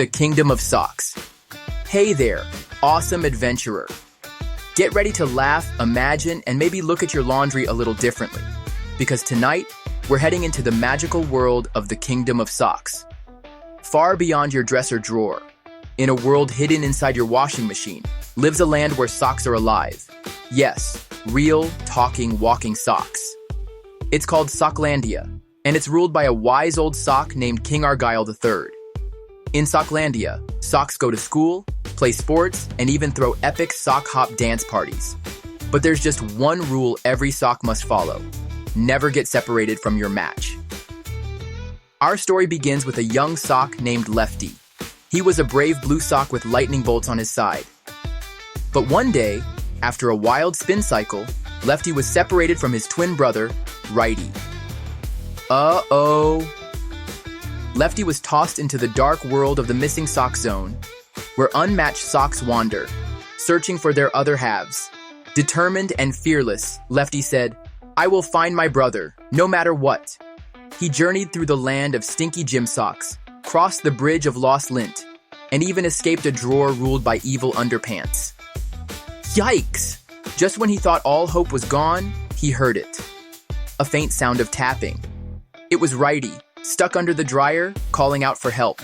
the Kingdom of Socks. Hey there, awesome adventurer. Get ready to laugh, imagine, and maybe look at your laundry a little differently. Because tonight, we're heading into the magical world of the Kingdom of Socks. Far beyond your dresser drawer, in a world hidden inside your washing machine, lives a land where socks are alive. Yes, real, talking, walking socks. It's called Socklandia, and it's ruled by a wise old sock named King Argyle III. In Socklandia, socks go to school, play sports, and even throw epic sock hop dance parties. But there's just one rule every sock must follow. Never get separated from your match. Our story begins with a young sock named Lefty. He was a brave blue sock with lightning bolts on his side. But one day, after a wild spin cycle, Lefty was separated from his twin brother, Righty. Uh-oh. Lefty was tossed into the dark world of the missing sock zone, where unmatched socks wander, searching for their other halves. Determined and fearless, Lefty said, "I will find my brother, no matter what." He journeyed through the land of Stinky gym socks, crossed the Bridge of Lost Lint, and even escaped a drawer ruled by evil underpants. Yikes! Just when he thought all hope was gone, he heard it. A faint sound of tapping. It was Righty, stuck under the dryer, calling out for help.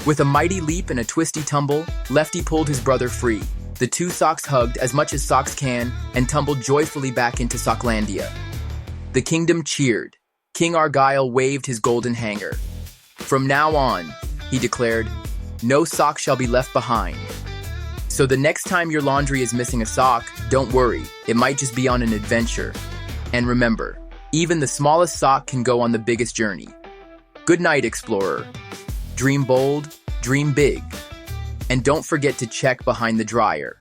With a mighty leap and a twisty tumble, Lefty pulled his brother free. The two socks hugged as much as socks can and tumbled joyfully back into Socklandia. The kingdom cheered. King Argyle waved his golden hanger. "From now on," he declared, "no sock shall be left behind." So the next time your laundry is missing a sock, don't worry, it might just be on an adventure. And remember, even the smallest sock can go on the biggest journey. Good night, explorer. Dream bold, dream big. And don't forget to check behind the dryer.